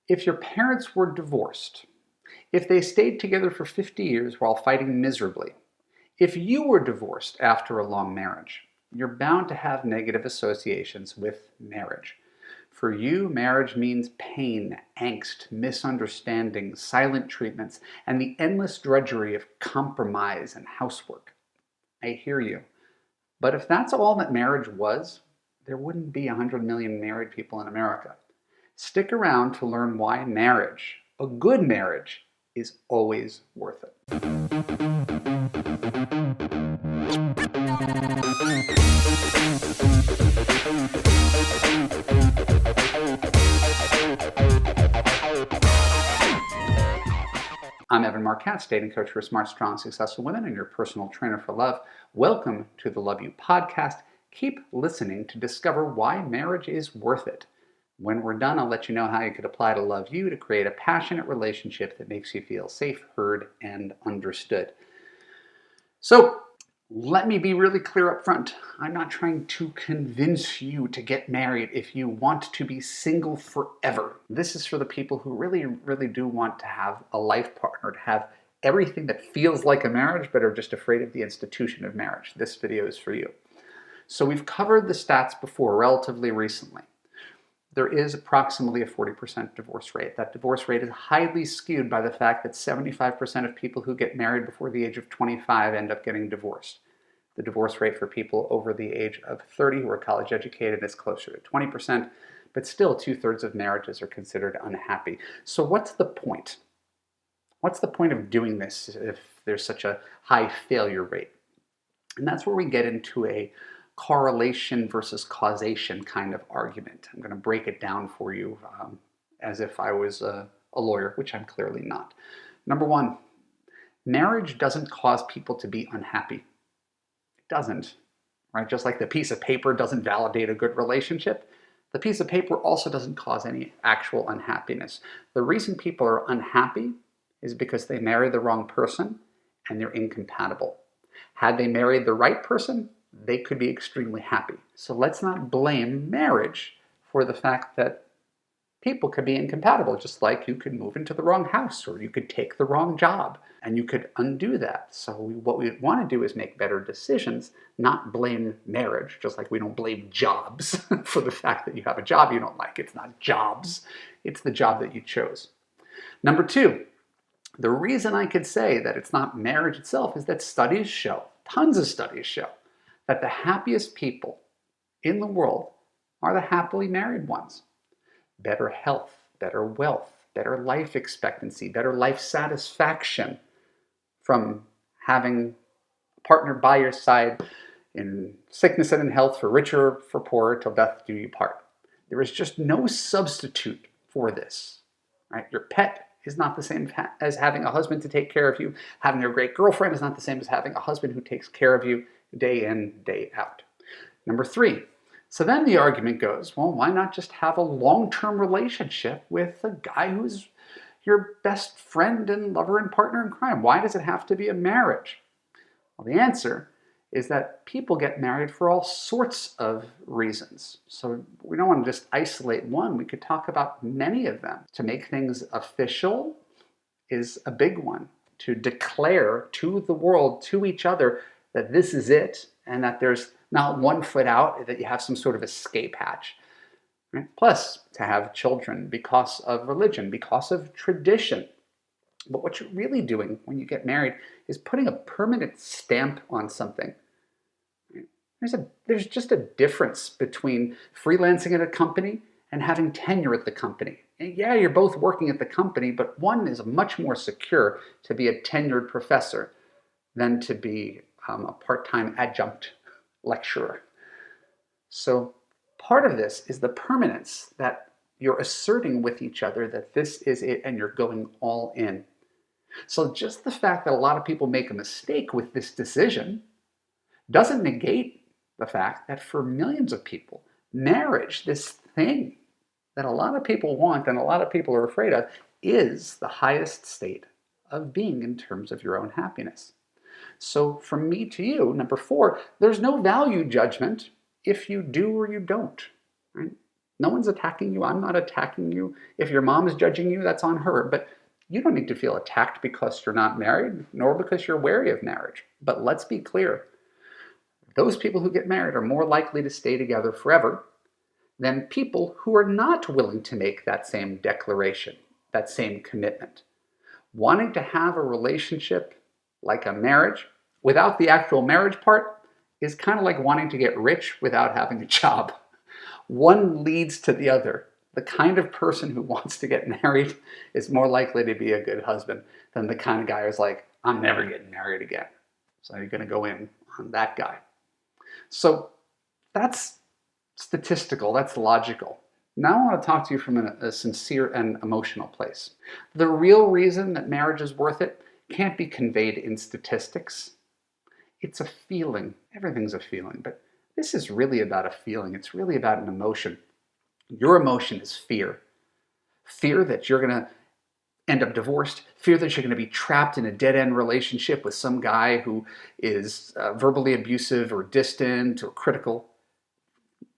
If your parents were divorced, if they stayed together for 50 years while fighting miserably, if you were divorced after a long marriage, you're bound to have negative associations with marriage. For you, marriage means pain, angst, misunderstandings, silent treatments, and the endless drudgery of compromise and housework. I hear you. But if that's all that marriage was, there wouldn't be 100 million married people in America. Stick around to learn why marriage, a good marriage, is always worth it. I'm Marc, Katz, dating coach for smart, strong, successful women and your personal trainer for love. Welcome to the Love You podcast. Keep listening to discover why marriage is worth it. When we're done, I'll let you know how you could apply to Love You to create a passionate relationship that makes you feel safe, heard, and understood. So, let me be really clear up front. I'm not trying to convince you to get married if you want to be single forever. This is for the people who really do want to have a life partner, to have everything that feels like a marriage but are just afraid of the institution of marriage. This video is for you. So we've covered the stats before relatively recently. There is approximately a 40% divorce rate. That divorce rate is highly skewed by the fact that 75% of people who get married before the age of 25 end up getting divorced. The divorce rate for people over the age of 30 who are college educated is closer to 20%, but still 2/3 of marriages are considered unhappy. So what's the point? What's the point of doing this if there's such a high failure rate? And that's where we get into a correlation versus causation kind of argument. I'm going to break it down for you as if I was a lawyer, which I'm clearly not. Number one, marriage doesn't cause people to be unhappy. It doesn't, right? Just like the piece of paper doesn't validate a good relationship, the piece of paper also doesn't cause any actual unhappiness. The reason people are unhappy is because they marry the wrong person and they're incompatible. Had they married the right person, they could be extremely happy. So let's not blame marriage for the fact that people could be incompatible, just like you could move into the wrong house or you could take the wrong job and you could undo that. So what we want to do is make better decisions, not blame marriage, just like we don't blame jobs for the fact that you have a job you don't like. It's not jobs, it's the job that you chose. Number two, the reason I could say that it's not marriage itself is that studies show, tons of studies show, that the happiest people in the world are the happily married ones. Better health, better wealth, better life expectancy, better life satisfaction from having a partner by your side in sickness and in health, for richer or for poorer, till death do you part. There is just no substitute for this. Right? Your pet is not the same as having a husband to take care of you. Having a great girlfriend is not the same as having a husband who takes care of you day in, day out. Number three, so then the argument goes, well, why not just have a long-term relationship with a guy who's your best friend and lover and partner in crime? Why does it have to be a marriage? Well, the answer is that people get married for all sorts of reasons. So we don't want to just isolate one. We could talk about many of them. To make things official is a big one. To declare to the world, to each other, that this is it, and that there's not one foot out, that you have some sort of escape hatch. Right? Plus, to have children because of religion, because of tradition. But what you're really doing when you get married is putting a permanent stamp on something. Right? There's just a difference between freelancing at a company and having tenure at the company. And yeah, you're both working at the company, but one is much more secure to be a tenured professor than to be a part-time adjunct lecturer. So part of this is the permanence that you're asserting with each other that this is it and you're going all in. So just the fact that a lot of people make a mistake with this decision doesn't negate the fact that for millions of people, marriage, this thing that a lot of people want and a lot of people are afraid of, is the highest state of being in terms of your own happiness. So from me to you, number four, there's no value judgment if you do or you don't. Right? No one's attacking you. I'm not attacking you. If your mom is judging you, that's on her. But you don't need to feel attacked because you're not married, nor because you're wary of marriage. But let's be clear. Those people who get married are more likely to stay together forever than people who are not willing to make that same declaration, that same commitment. Wanting to have a relationship like a marriage without the actual marriage part is kind of like wanting to get rich without having a job. One leads to the other. The kind of person who wants to get married is more likely to be a good husband than the kind of guy who's like, I'm never getting married again. So you're going to go in on that guy. So that's statistical, that's logical. Now I want to talk to you from a sincere and emotional place. The real reason that marriage is worth it can't be conveyed in statistics. It's a feeling. Everything's a feeling, but this is really about a feeling. It's really about an emotion. Your emotion is fear. Fear that you're going to end up divorced, fear that you're going to be trapped in a dead-end relationship with some guy who is verbally abusive or distant or critical.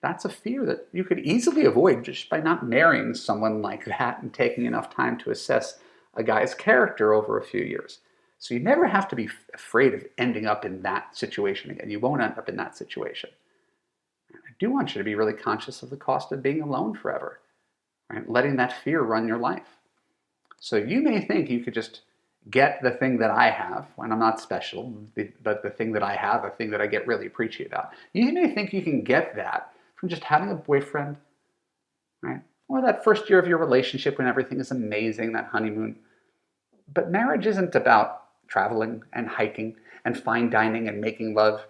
That's a fear that you could easily avoid just by not marrying someone like that and taking enough time to assess a guy's character over a few years. So you never have to be afraid of ending up in that situation again. You won't end up in that situation. I do want you to be really conscious of the cost of being alone forever, right? Letting that fear run your life. So you may think you could just get the thing that I have, when I'm not special, but the thing that I have, the thing that I get really preachy about. You may think you can get that from just having a boyfriend, right? Or that first year of your relationship when everything is amazing, that honeymoon. But marriage isn't about traveling and hiking and fine dining and making love.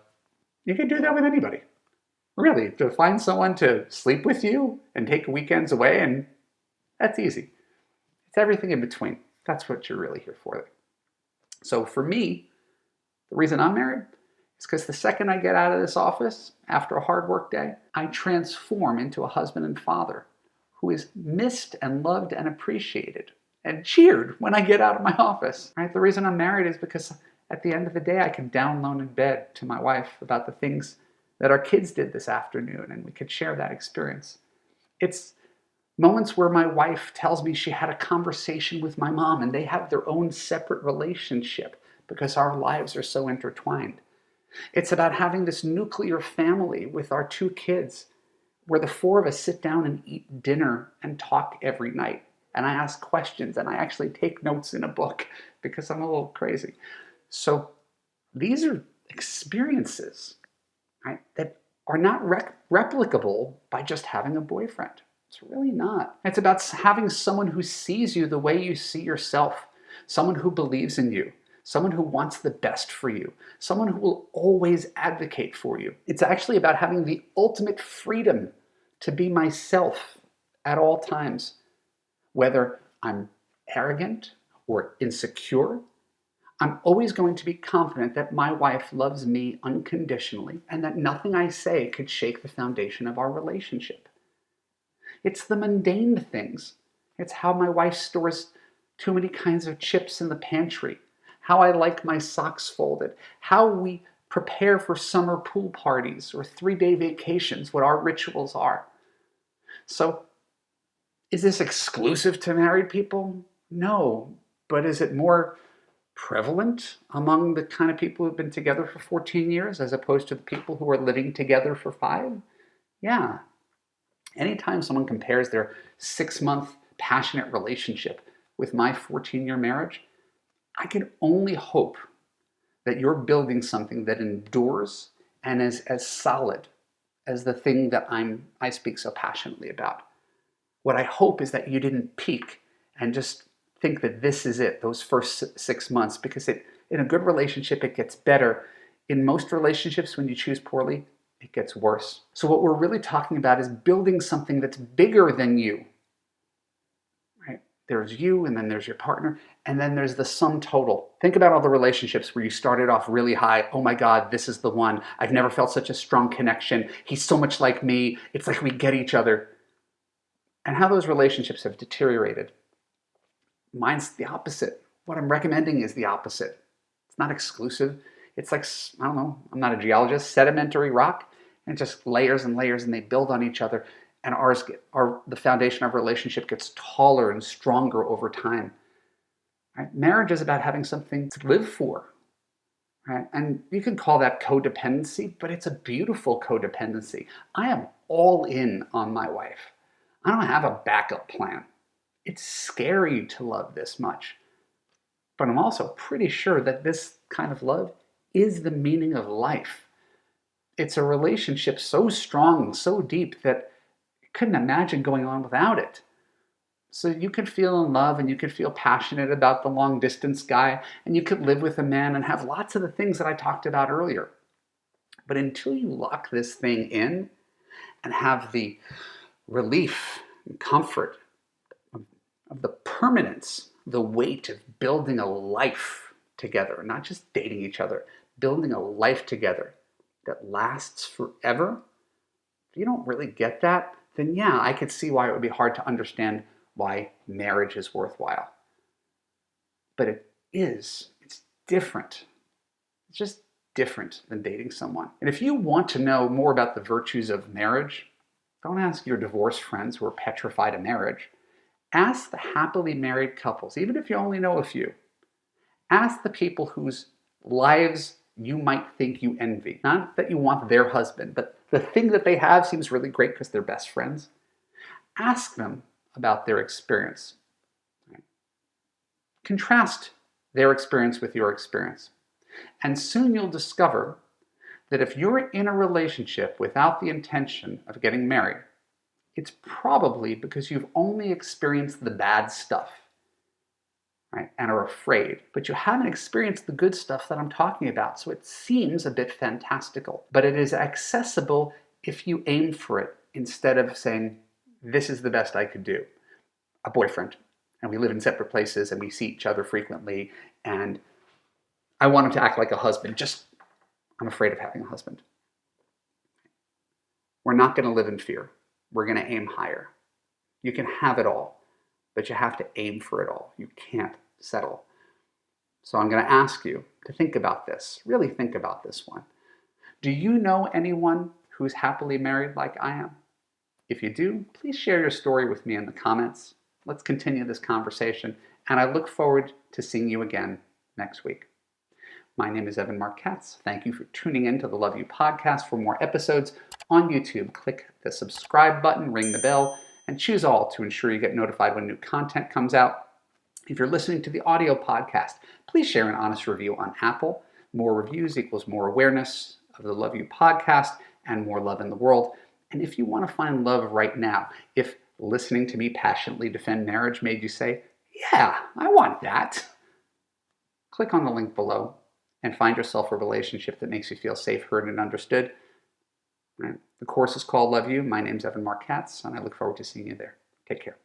You can do that with anybody. Really, to find someone to sleep with you and take weekends away, and that's easy. It's everything in between. That's what you're really here for. So for me, the reason I'm married is because the second I get out of this office after a hard work day, I transform into a husband and father who is missed and loved and appreciated and cheered when I get out of my office. Right? The reason I'm married is because at the end of the day, I can download in bed to my wife about the things that our kids did this afternoon, and we could share that experience. It's moments where my wife tells me she had a conversation with my mom and they have their own separate relationship because our lives are so intertwined. It's about having this nuclear family with our 2 kids where the 4 of us sit down and eat dinner and talk every night. And I ask questions and I actually take notes in a book because I'm a little crazy. So these are experiences, right, that are not replicable by just having a boyfriend. It's really not. It's about having someone who sees you the way you see yourself, someone who believes in you, someone who wants the best for you, someone who will always advocate for you. It's actually about having the ultimate freedom to be myself at all times, whether I'm arrogant or insecure. I'm always going to be confident that my wife loves me unconditionally and that nothing I say could shake the foundation of our relationship. It's the mundane things. It's how my wife stores too many kinds of chips in the pantry, how I like my socks folded, how we prepare for summer pool parties or 3-day vacations, what our rituals are. So, is this exclusive to married people? No, but is it more prevalent among the kind of people who've been together for 14 years as opposed to the people who are living together for 5? Yeah. Anytime someone compares their 6-month passionate relationship with my 14-year marriage, I can only hope that you're building something that endures and is as solid as the thing that I speak so passionately about. What I hope is that you didn't peak and just think that this is it, those first 6 months, because in a good relationship, it gets better. In most relationships, when you choose poorly, it gets worse. So what we're really talking about is building something that's bigger than you. Right? There's you, and then there's your partner, and then there's the sum total. Think about all the relationships where you started off really high. Oh my God, this is the one. I've never felt such a strong connection. He's so much like me. It's like we get each other. And how those relationships have deteriorated. Mine's the opposite. What I'm recommending is the opposite. It's not exclusive. It's like, I'm not a geologist, sedimentary rock, and just layers and layers, and they build on each other. and the foundation of our relationship gets taller and stronger over time. Right? Marriage is about having something to live for. Right? And you can call that codependency, but it's a beautiful codependency. I am all in on my wife. I don't have a backup plan. It's scary to love this much. But I'm also pretty sure that this kind of love is the meaning of life. It's a relationship so strong, so deep that you couldn't imagine going on without it. So you could feel in love and you could feel passionate about the long distance guy and you could live with a man and have lots of the things that I talked about earlier. But until you lock this thing in and have the relief and comfort of the permanence, the weight of building a life together, not just dating each other, building a life together that lasts forever, if you don't really get that, then yeah, I could see why it would be hard to understand why marriage is worthwhile. But it's different. It's just different than dating someone. And if you want to know more about the virtues of marriage, don't ask your divorced friends who are petrified of marriage. Ask the happily married couples, even if you only know a few. Ask the people whose lives you might think you envy. Not that you want their husband, but the thing that they have seems really great because they're best friends. Ask them about their experience. Right? Contrast their experience with your experience. And soon you'll discover that if you're in a relationship without the intention of getting married, it's probably because you've only experienced the bad stuff, right, and are afraid. But you haven't experienced the good stuff that I'm talking about, so it seems a bit fantastical. But it is accessible if you aim for it instead of saying, this is the best I could do. A boyfriend, and we live in separate places, and we see each other frequently, and I want him to act like a husband, I'm afraid of having a husband. We're not going to live in fear. We're going to aim higher. You can have it all, but you have to aim for it all. You can't settle. So I'm going to ask you to think about this. Really think about this one. Do you know anyone who's happily married like I am? If you do, please share your story with me in the comments. Let's continue this conversation, and I look forward to seeing you again next week. My name is Marc Katz. Thank you for tuning in to the Love You podcast. For more episodes on YouTube, click the subscribe button, ring the bell, and choose all to ensure you get notified when new content comes out. If you're listening to the audio podcast, please share an honest review on Apple. More reviews equals more awareness of the Love You podcast and more love in the world. And if you want to find love right now, if listening to me passionately defend marriage made you say, yeah, I want that, click on the link below and find yourself a relationship that makes you feel safe, heard, and understood. Right? The course is called Love You. My name's Marc Katz, and I look forward to seeing you there. Take care.